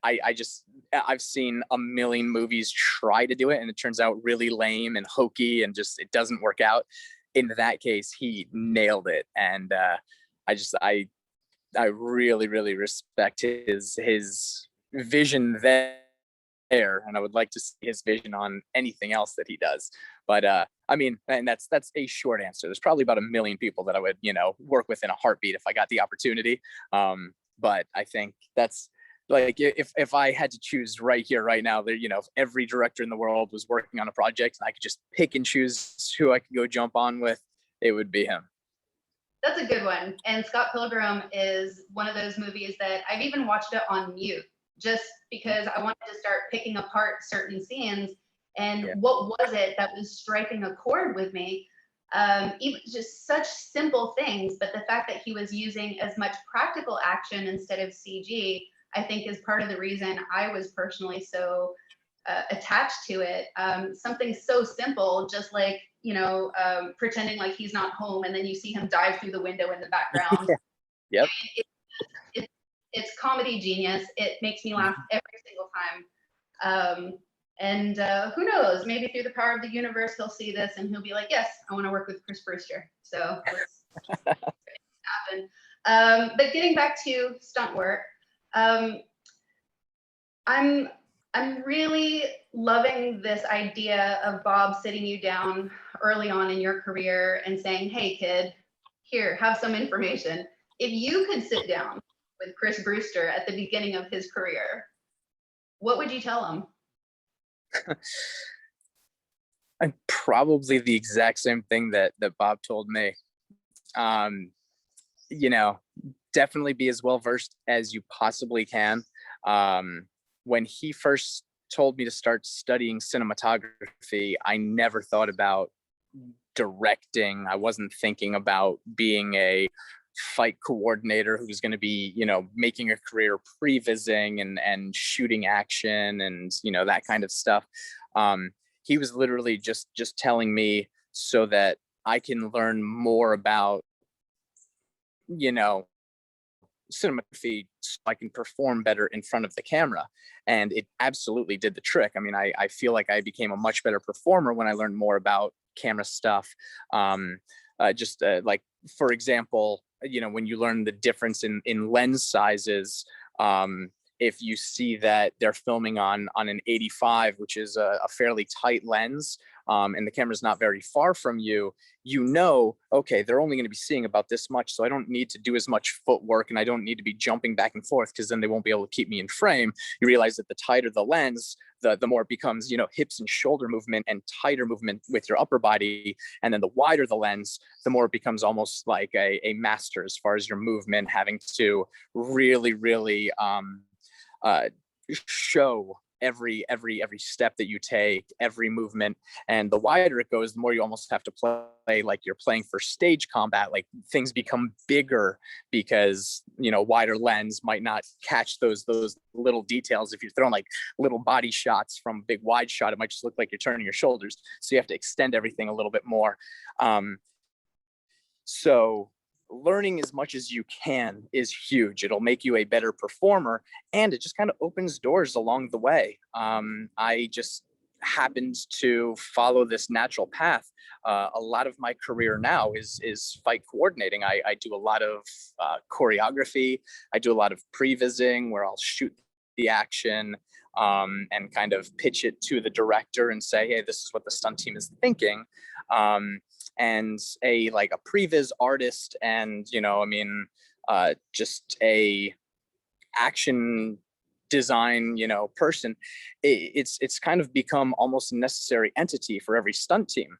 I've seen a million movies try to do it, and it turns out really lame and hokey, and just it doesn't work out. In that case, he nailed it, and I just I really really respect his vision there, and I would like to see his vision on anything else that he does. But I mean, and that's a short answer. There's probably about a million people that I would, you know, work with in a heartbeat if I got the opportunity. But I think that's like, if I had to choose right here, right now, there, you know, if every director in the world was working on a project and I could just pick and choose who I could go jump on with, it would be him. That's a good one. And Scott Pilgrim is one of those movies that I've even watched it on mute just because I wanted to start picking apart certain scenes. And Yeah. what was it that was striking a chord with me? Even just such simple things, but the fact that he was using as much practical action instead of CG, I think is part of the reason I was personally so attached to it. Something so simple, just like, you know, pretending like he's not home, and then you see him dive through the window in the background. Yep. It's comedy genius. It makes me laugh every single time. And who knows, maybe through the power of the universe, he'll see this and he'll be like, yes, I want to work with Chris Brewster. So let's happen. But getting back to stunt work, I'm really loving this idea of Bob sitting you down early on in your career and saying, hey kid, here, have some information. If you could sit down with Chris Brewster at the beginning of his career, what would you tell him? And probably the exact same thing that Bob told me. You know, definitely be as well versed as you possibly can. When he first told me to start studying cinematography, I never thought about directing. I wasn't thinking about being a fight coordinator who's going to be, you know, making a career prevising and shooting action and, you know, that kind of stuff. He was literally just telling me so that I can learn more about, you know, cinematography, so I can perform better in front of the camera. And it absolutely did the trick. I mean, I feel like I became a much better performer when I learned more about camera stuff. Like, for example, you know, when you learn the difference in lens sizes, if you see that they're filming on an 85, which is a fairly tight lens, and the camera's not very far from you, you know, okay, they're only going to be seeing about this much, so I don't need to do as much footwork, and I don't need to be jumping back and forth, because then they won't be able to keep me in frame. You realize that the tighter the lens, the more it becomes, you know, hips and shoulder movement and tighter movement with your upper body. And then the wider the lens, the more it becomes almost like a master as far as your movement, having to really, really show every step that you take, every movement. And the wider it goes, the more you almost have to play like you're playing for stage combat. Like, things become bigger because, you know, wider lens might not catch those little details. If you're throwing like little body shots from big wide shot, it might just look like you're turning your shoulders. So you have to extend everything a little bit more. So learning as much as you can is huge. It'll make you a better performer, and it just kind of opens doors along the way. I just happened to follow this natural path. A lot of my career now is fight coordinating. I do a lot of choreography. I do a lot of prevising, where I'll shoot the action and kind of pitch it to the director and say, hey, this is what the stunt team is thinking. And a previs artist, and, you know, I mean, just a action design, you know, person, it's kind of become almost a necessary entity for every stunt team.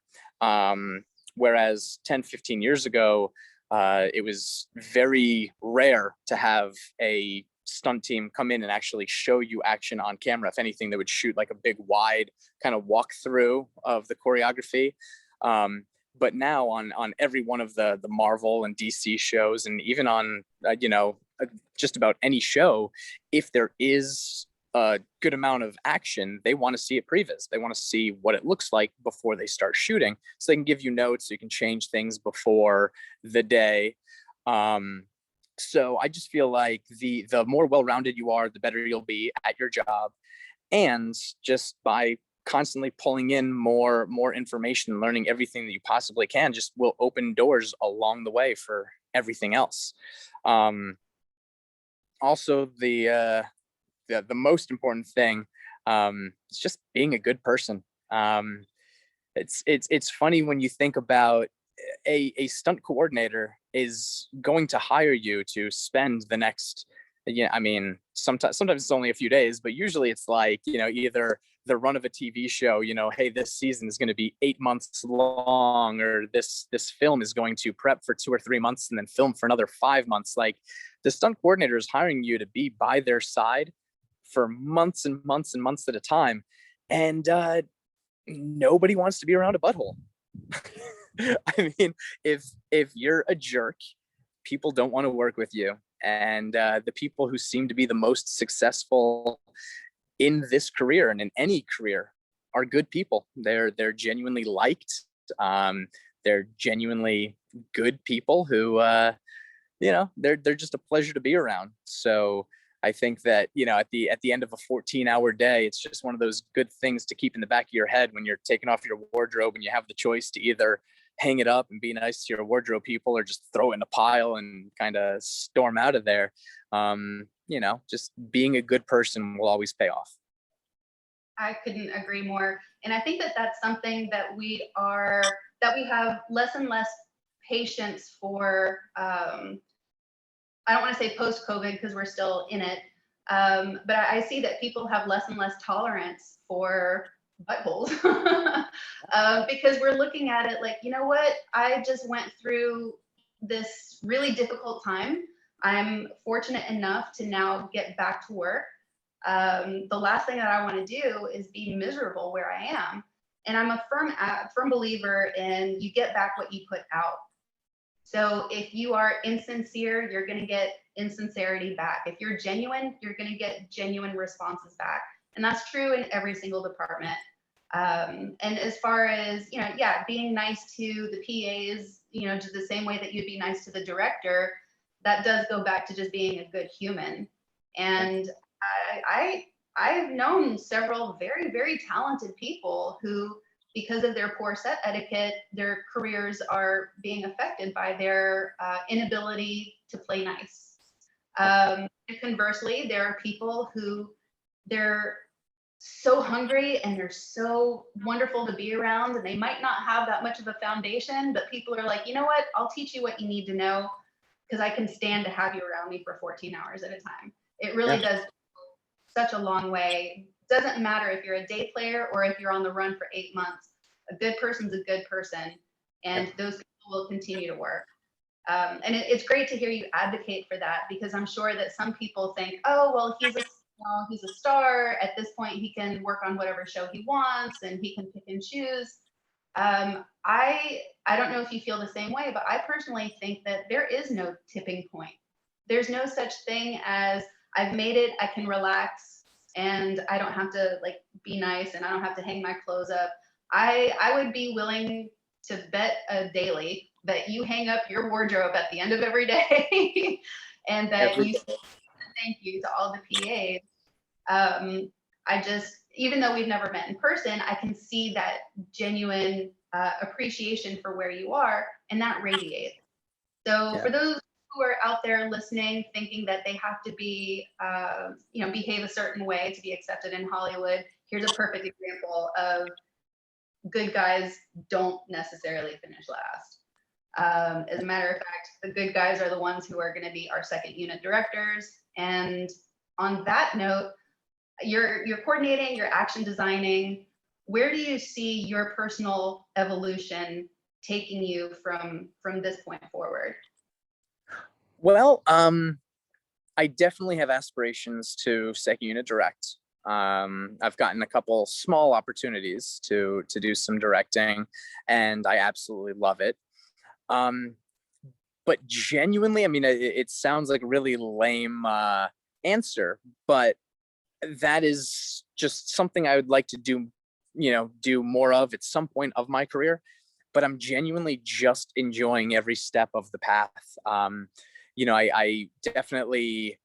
Whereas 10-15 years ago, it was very rare to have a stunt team come in and actually show you action on camera. If anything, they would shoot like a big wide kind of walkthrough of the choreography. But now on every one of the Marvel and DC shows, and even on just about any show, if there is a good amount of action, they want to see it previs. They want to see what it looks like before they start shooting, so they can give you notes, so you can change things before the day. So I just feel like the more well-rounded you are, the better you'll be at your job. And just by constantly pulling in more information, learning everything that you possibly can, just will open doors along the way for everything else. Also, the most important thing is just being a good person. It's funny when you think about a stunt coordinator is going to hire you to spend the next, I mean, sometimes it's only a few days, but usually it's like, either the run of a TV show, hey, this season is going to be 8 months long, or this film is going to prep for 2 or 3 months and then film for another 5 months. Like, the stunt coordinator is hiring you to be by their side for months and months and months at a time. And nobody wants to be around a butthole. I mean, if you're a jerk, people don't want to work with you. And the people who seem to be the most successful in this career and in any career are good people. They're genuinely liked. They're genuinely good people who, they're just a pleasure to be around. So I think that, at the end of a 14-hour day, it's just one of those good things to keep in the back of your head when you're taking off your wardrobe and you have the choice to either hang it up and be nice to your wardrobe people, or just throw it in a pile and kind of storm out of there. Just being a good person will always pay off. I couldn't agree more. And I think that that's something that we have less and less patience for. I don't want to say post-COVID, because we're still in it. But I see that people have less and less tolerance for buttholes because we're looking at it like, you know what? I just went through this really difficult time. I'm fortunate enough to now get back to work. The last thing that I want to do is be miserable where I am. And I'm a firm believer in you get back what you put out. So if you are insincere, you're going to get insincerity back. If you're genuine, you're going to get genuine responses back. And that's true in every single department. And as far as, being nice to the PAs, just the same way that you'd be nice to the director, that does go back to just being a good human. And I've known several very, very talented people who, because of their poor set etiquette, their careers are being affected by their inability to play nice. And conversely, there are people who they're so hungry and they're so wonderful to be around, and they might not have that much of a foundation, but people are like, you know what, I'll teach you what you need to know, because I can stand to have you around me for 14 hours at a time. It really does such a long way. Doesn't matter if you're a day player or if you're on the run for 8 months. A good person's a good person, and those people will continue to work. And it's great to hear you advocate for that, because I'm sure that some people think, oh, well, he's a star. At this point, he can work on whatever show he wants and he can pick and choose. I don't know if you feel the same way, but I personally think that there is no tipping point. There's no such thing as I've made it, I can relax, and I don't have to be nice, and I don't have to hang my clothes up. I would be willing to bet a daily that you hang up your wardrobe at the end of every day and that you say thank you to all the PAs. Even though we've never met in person, I can see that genuine appreciation for where you are, and that radiates. So for those who are out there listening, thinking that they have to be, behave a certain way to be accepted in Hollywood, here's a perfect example of good guys don't necessarily finish last. As a matter of fact, the good guys are the ones who are going to be our second unit directors. And on that note, you're coordinating, you're action designing. Where do you see your personal evolution taking you from this point forward? Well, I definitely have aspirations to second unit direct. I've gotten a couple small opportunities to do some directing, and I absolutely love it. But genuinely, I mean, it sounds like a really lame answer, but that is just something I would like to do, do more of at some point of my career. But I'm genuinely just enjoying every step of the path. I definitely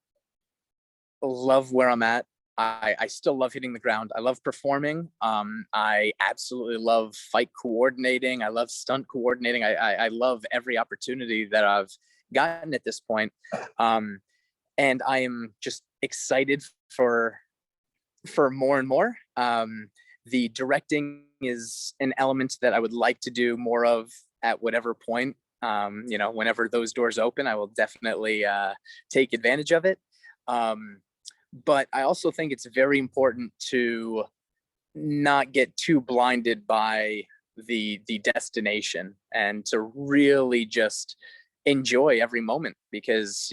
love where I'm at. I still love hitting the ground. I love performing. I absolutely love fight coordinating. I love stunt coordinating. I love every opportunity that I've gotten at this point. And I am just excited for more and more. The directing is an element that I would like to do more of at whatever point. Whenever those doors open, I will definitely take advantage of it. But I also think it's very important to not get too blinded by the destination, and to really just enjoy every moment, because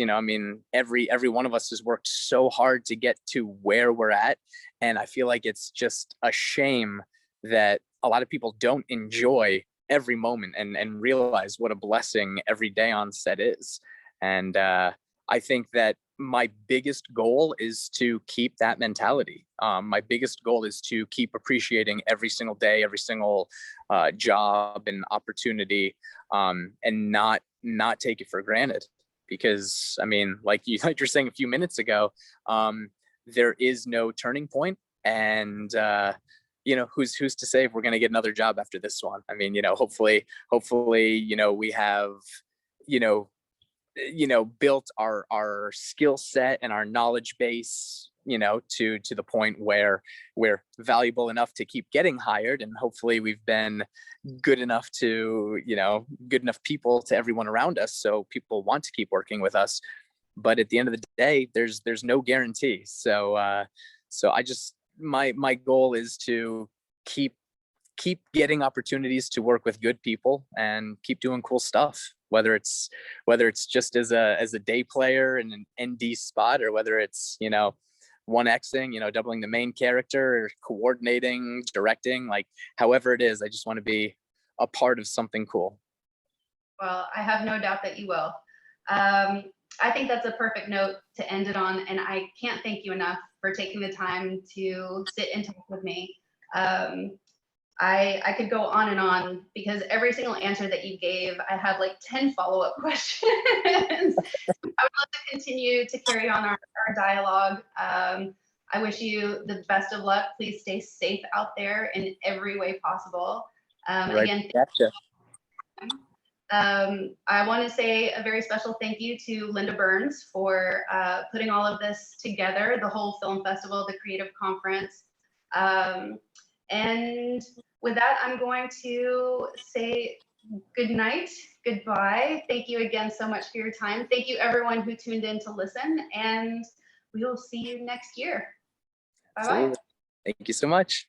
every one of us has worked so hard to get to where we're at, and I feel like it's just a shame that a lot of people don't enjoy every moment and realize what a blessing every day on set is. And I think that my biggest goal is to keep that mentality. My biggest goal is to keep appreciating every single day, every single job and opportunity, and not take it for granted. Because like you're saying a few minutes ago, there is no turning point, and who's to say if we're going to get another job after this one? Hopefully, we have, built our skill set and our knowledge base, to the point where we're valuable enough to keep getting hired, and hopefully we've been good enough people to everyone around us, so people want to keep working with us. But at the end of the day, there's no guarantee. So I just, my goal is to keep getting opportunities to work with good people and keep doing cool stuff, whether it's just as a day player in an ND spot, or whether it's 1Xing, doubling the main character, or coordinating, directing, like however it is, I just want to be a part of something cool. Well, I have no doubt that you will. I think that's a perfect note to end it on, and I can't thank you enough for taking the time to sit and talk with me. I could go on and on, because every single answer that you gave, I have like 10 follow-up questions. I would love to continue to carry on our dialogue. I wish you the best of luck. Please stay safe out there in every way possible. Right. Again, Gotcha. I want to say a very special thank you to Linda Burns for putting all of this together, the whole film festival, the creative conference. And with that, I'm going to say good night, goodbye. Thank you again so much for your time. Thank you everyone who tuned in to listen, and we will see you next year. Bye-bye. Thank you so much.